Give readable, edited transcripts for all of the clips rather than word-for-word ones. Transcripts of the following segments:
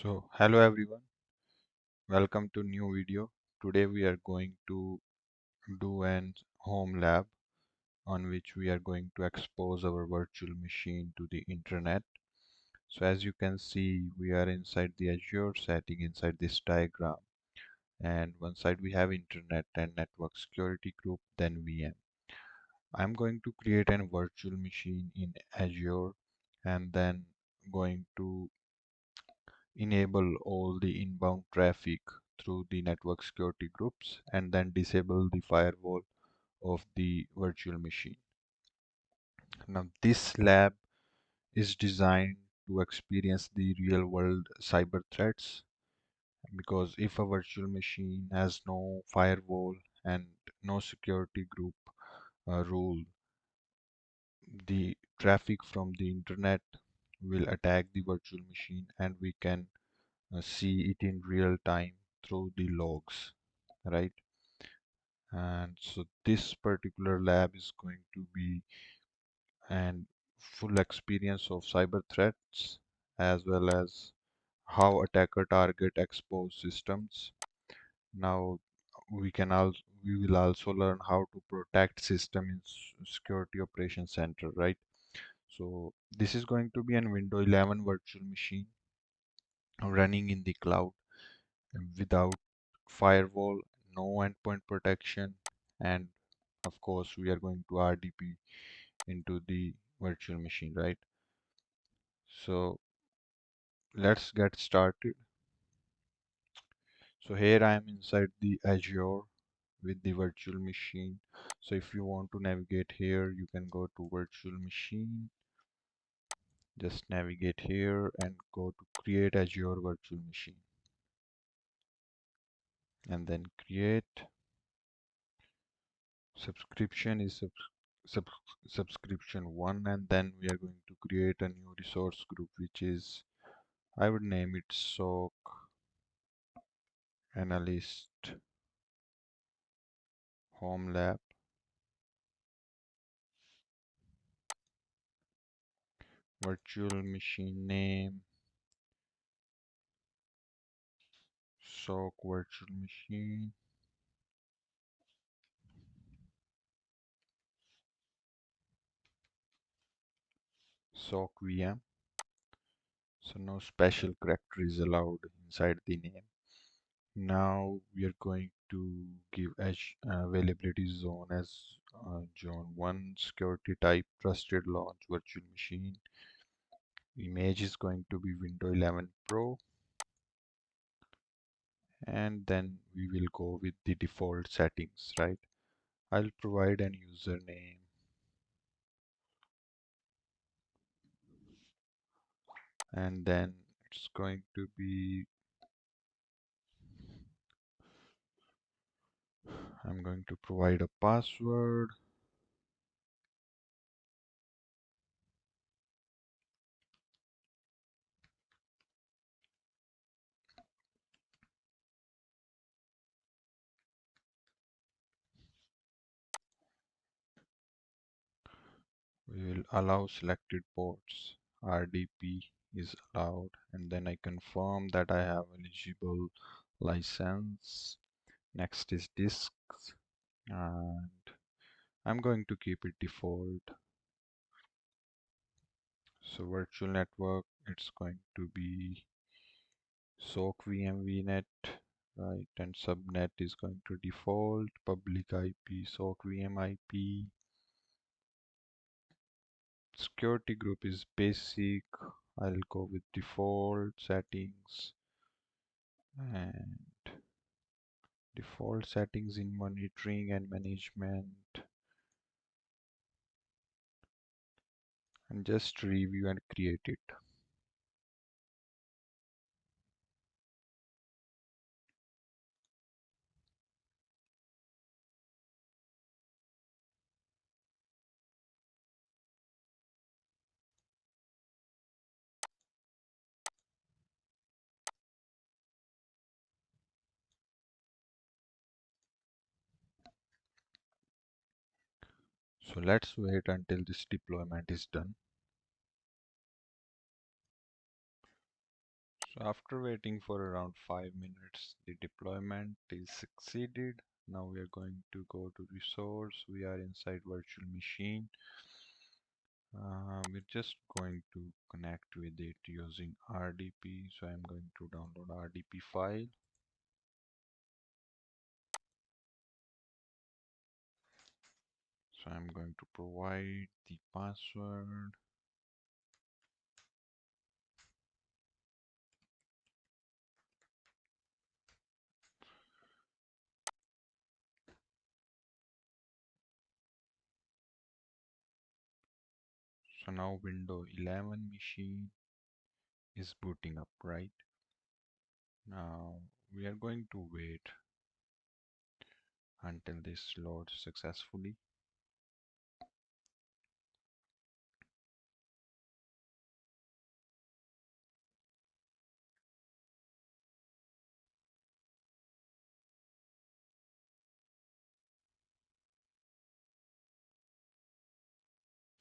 So hello everyone, welcome to new video. Today we are going to do an home lab on which we are going to expose our virtual machine to the internet. So as you can see, we are inside the Azure setting inside this diagram, and one side we have internet and network security group, then VM. I'm going to create a virtual machine in Azure and then going to enable all the inbound traffic through the network security groups and then disable the firewall of the virtual machine. Now this lab is designed to experience the real world cyber threats, because if a virtual machine has no firewall and no security group rule, the traffic from the internet will attack the virtual machine and we can see it in real time through the logs, right? And so this particular lab is going to be an full experience of cyber threats as well as how attacker target exposed systems. Now we will also learn how to protect system in security operations center, right? So this is going to be an Windows 11 virtual machine running in the cloud without firewall, no endpoint protection, and of course we are going to RDP into the virtual machine, right? So let's get started. So here I am inside the Azure with the virtual machine. So if you want to navigate here, you can go to virtual machine, just navigate here and go to create Azure virtual machine and then create. Subscription is sub subscription 1, and then we are going to create a new resource group, which is, I would name it SOC Analyst Home Lab. Virtual machine name SOC virtual machine. SOC VM. So no special character is allowed inside the name. Now we are going to give edge availability zone as zone 1, security type trusted launch virtual machine. Image is going to be Windows 11 Pro, and then we will go with the default settings, right? I'll provide an username and then it's going to be, I'm going to provide a password. We will allow selected ports. RDP is allowed, and then I confirm that I have eligible license. Next is disks, and I'm going to keep it default. So virtual network, it's going to be SOC VM VNet, right? And subnet is going to default. Public IP, SOC VM IP. Security group is basic. I'll go with default settings and default settings in monitoring and management, and just review and create it. So let's wait until this deployment is done. So after waiting for around 5 minutes, the deployment is succeeded. Now we are going to go to resource. We are inside virtual machine. We're just going to connect with it using RDP. So I'm going to download RDP file. So I'm going to provide the password. So now Windows 11 machine is booting up, right? Now we are going to wait until this loads successfully.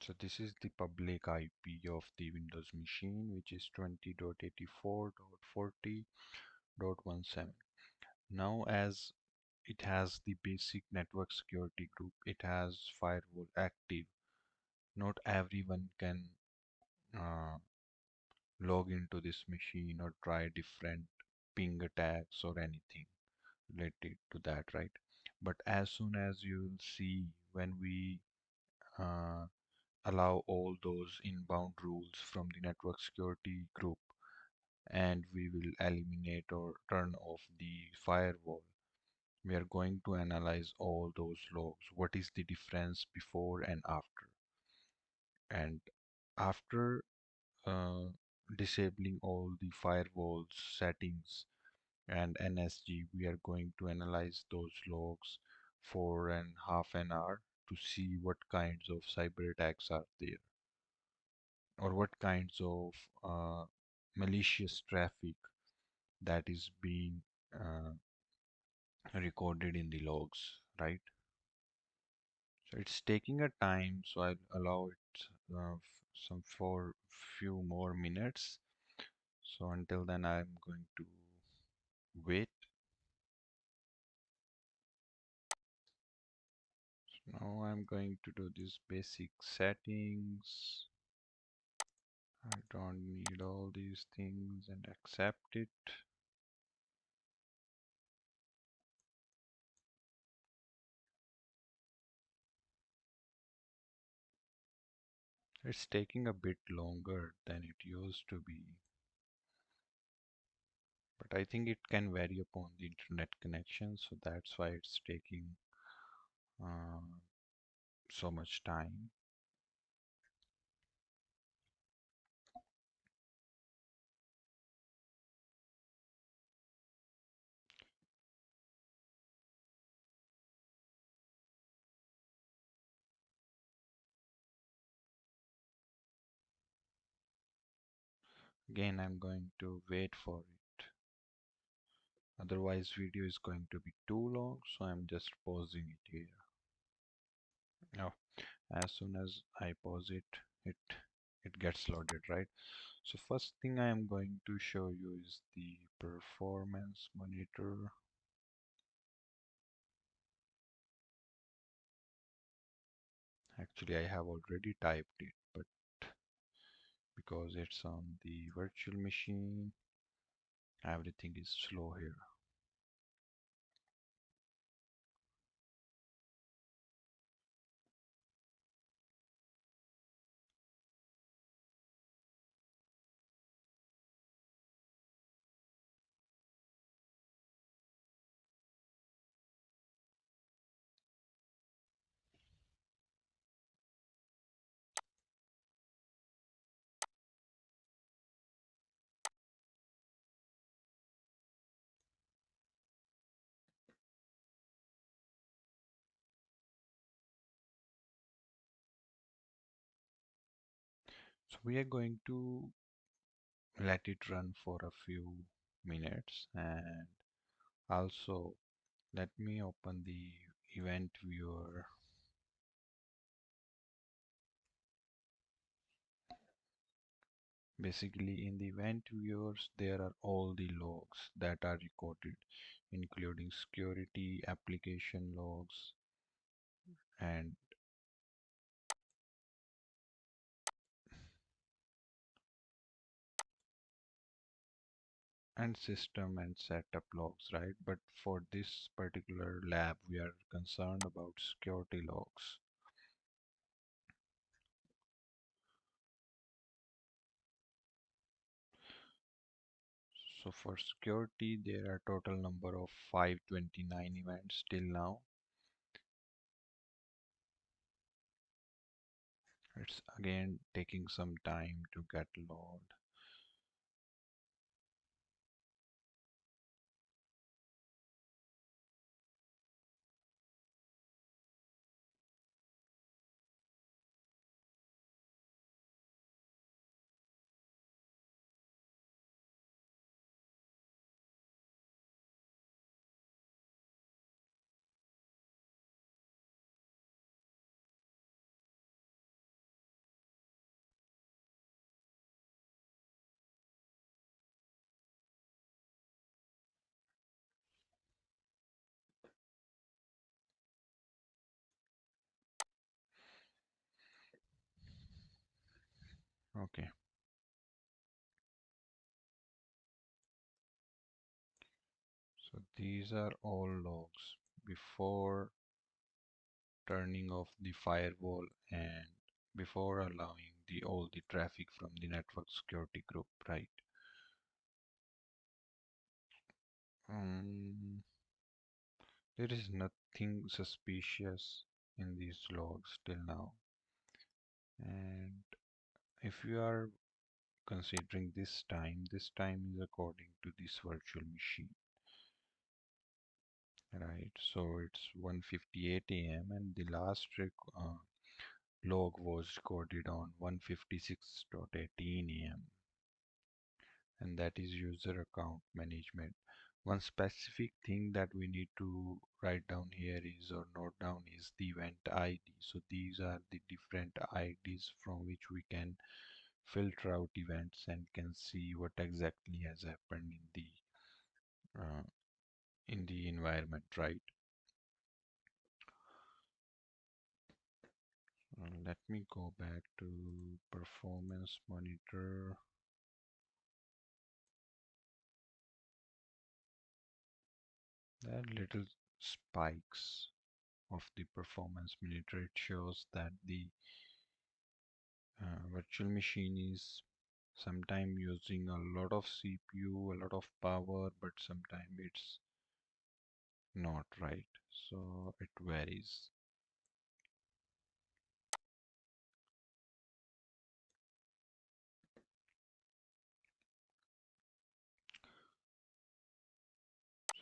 So this is the public IP of the Windows machine, which is 20.84.40.17. Now, as it has the basic network security group, it has firewall active. Not everyone can uh, log into this machine or try different ping attacks or anything related to that, right? But as soon as you'll see when we uh, allow all those inbound rules from the network security group and we will eliminate or turn off the firewall, we are going to analyze all those logs. What is the difference before and after? And after uh, disabling all the firewalls settings and NSG, we are going to analyze those logs for an half an hour to see what kinds of cyber attacks are there or what kinds of malicious traffic that is being recorded in the logs, right? So it's taking a time, so I'll allow it some for few more minutes. So until then, I'm going to wait. So now I'm going to do these basic settings. I don't need all these things and accept it. It's taking a bit longer than it used to be, but I think it can vary upon the internet connection, so that's why it's taking uh, so much time. Again, I'm going to wait for it. Otherwise, video is going to be too long, so I'm just pausing it here. Now, as soon as I pause it, it gets loaded, right? So first thing I am going to show you is the performance monitor. Actually, I have already typed it, but because it's on the virtual machine, everything is slow here. So we are going to let it run for a few minutes, and also let me open the event viewer. Basically, in the event viewers, there are all the logs that are recorded, including security, application logs, and system and setup logs, right? But for this particular lab, we are concerned about security logs. So for security, there are total number of 529 events till now. It's again taking some time to get load. Okay, so these are all logs before turning off the firewall and before allowing the all the traffic from the network security group, right? Um, there is nothing suspicious in these logs till now. And if you are considering this time is according to this virtual machine, right? So it's 1:58 a.m. and the last log was recorded on 1:56.18 a.m. and that is user account management. One specific thing that we need to write down here is or note down is the event ID. So these are the different IDs from which we can filter out events and can see what exactly has happened uh, in the environment, right? Let me go back to performance monitor. There are little spikes of the performance monitor. It shows that the virtual machine is sometimes using a lot of CPU, a lot of power, but sometimes it's not, right? So it varies.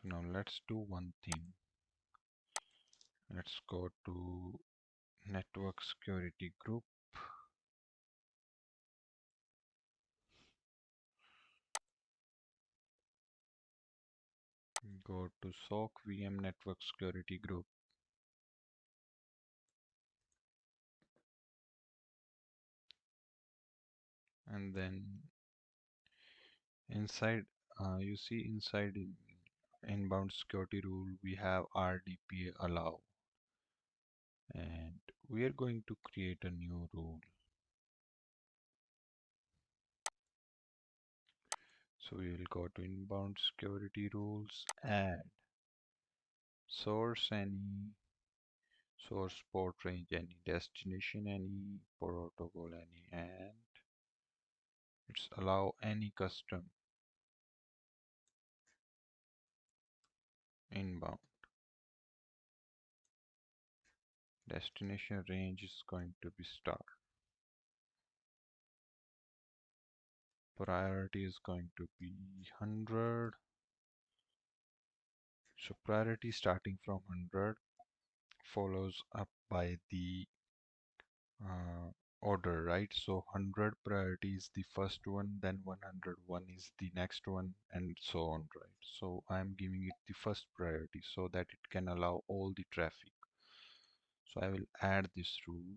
So now let's do one thing. Let's go to network security group. Go to SOC VM network security group. And then inside, you see inside inbound security rule, we have RDP allow. And we are going to create a new rule. So we will go to inbound security rules, add source any, source port range any, destination any, protocol any, and it's allow any custom inbound. Destination range is going to be star. Priority is going to be 100. So priority starting from 100 follows up by the order, right? So 100 priority is the first one, then 101 is the next one, and so on, right? So I'm giving it the first priority so that it can allow all the traffic. So I will add this rule.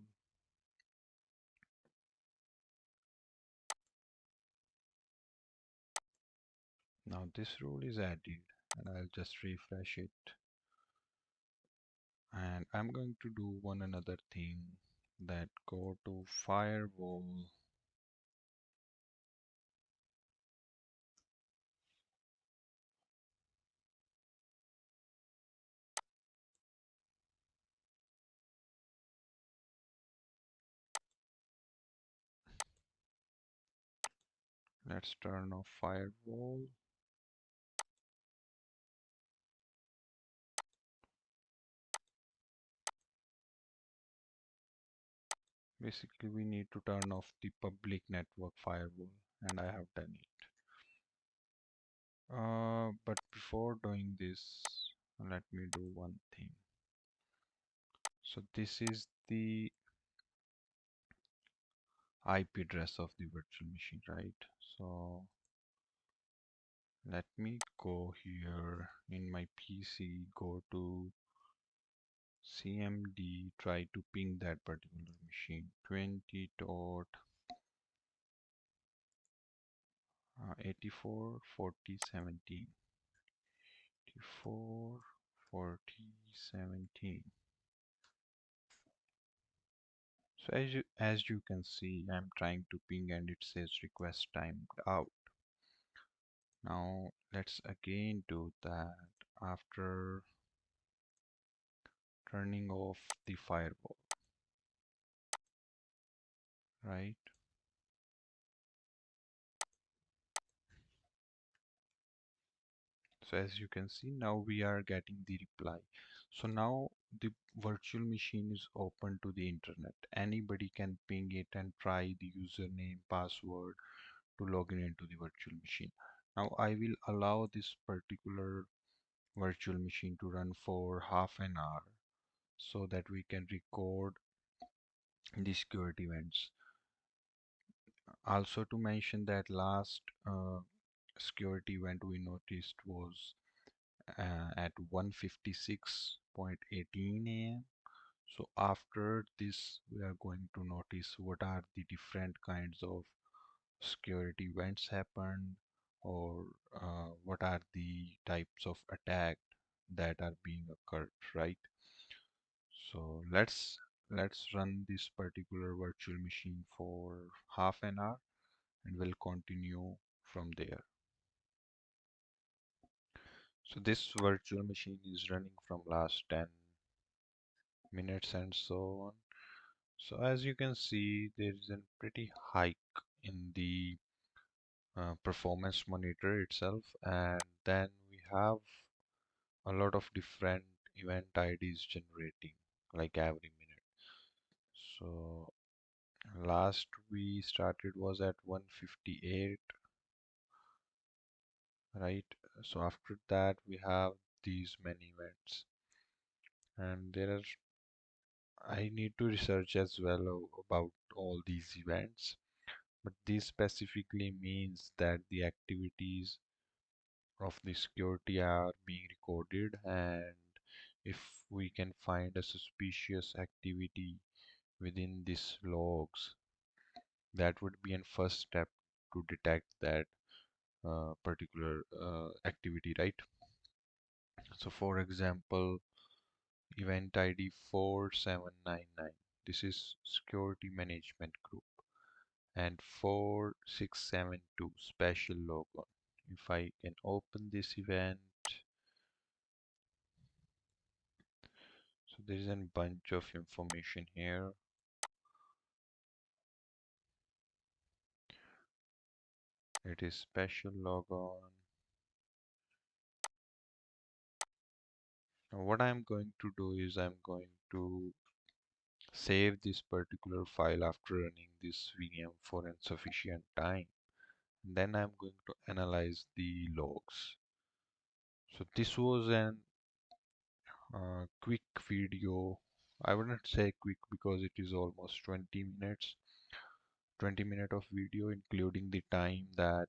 Now this rule is added and I'll just refresh it. And I'm going to do one another thing, that go to firewall. Let's turn off firewall. Basically, we need to turn off the public network firewall, and I have done it. But before doing this, let me do one thing. So this is the IP address of the virtual machine, right? So let me go here in my PC, go to CMD, try to ping that particular machine 20 dot 84 40 17 84 40 17. So as you can see, I'm trying to ping and it says request timed out. Now let's again do that after turning off the firewall, right? So as you can see, now we are getting the reply. So now the virtual machine is open to the internet. Anybody can ping it and try the username, password to log in into the virtual machine. Now I will allow this particular virtual machine to run for half an hour so that we can record the security events. Also to mention that last security event we noticed was at 1:56.18 a.m. So after this, we are going to notice what are the different kinds of security events happened, or what are the types of attack that are being occurred, right? So let's run this particular virtual machine for half an hour and we'll continue from there. So this virtual machine is running from last 10 minutes and so on. So as you can see, there is a pretty hike in the performance monitor itself, and then we have a lot of different event IDs generating like every minute. So last we started was at 1:58, right? So after that we have these many events, and there are, I need to research as well about all these events, but this specifically means that the activities of the security are being recorded, and if we can find a suspicious activity within these logs, that would be a first step to detect that particular activity, right? So for example, event ID 4799, this is security management group, and 4672 special logon. If I can open this event, so there is a bunch of information here. It is special logon. Now what I'm going to do is I'm going to save this particular file after running this VM for insufficient time. Then I'm going to analyze the logs. So this was an quick video. I wouldn't say quick because it is almost 20 minutes, 20 minutes of video, including the time that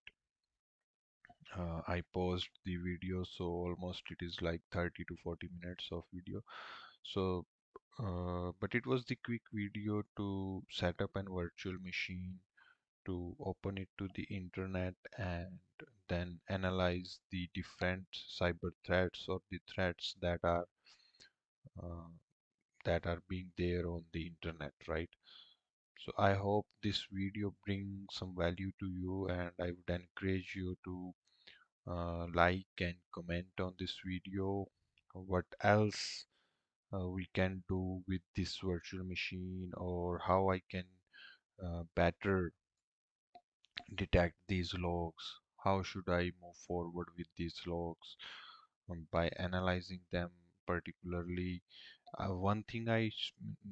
I paused the video. So almost it is like 30 to 40 minutes of video. So but it was the quick video to set up an virtual machine, to open it to the internet and then analyze the different cyber threats or the threats uh, that are being there on the internet, right? So I hope this video brings some value to you, and I would encourage you to like and comment on this video. What else we can do with this virtual machine, or how I can better detect these logs. How should I move forward with these logs by analyzing them particularly? One thing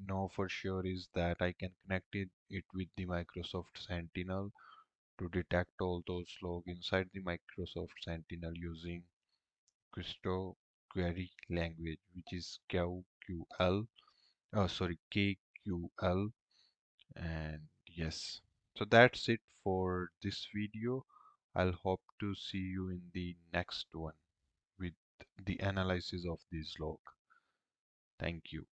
know for sure is that I can connect it with the Microsoft Sentinel to detect all those logs inside the Microsoft Sentinel using Crystal query language, which is QQL, sorry, KQL. And yes, so that's it for this video. I'll hope to see you in the next one with the analysis of this log. Thank you.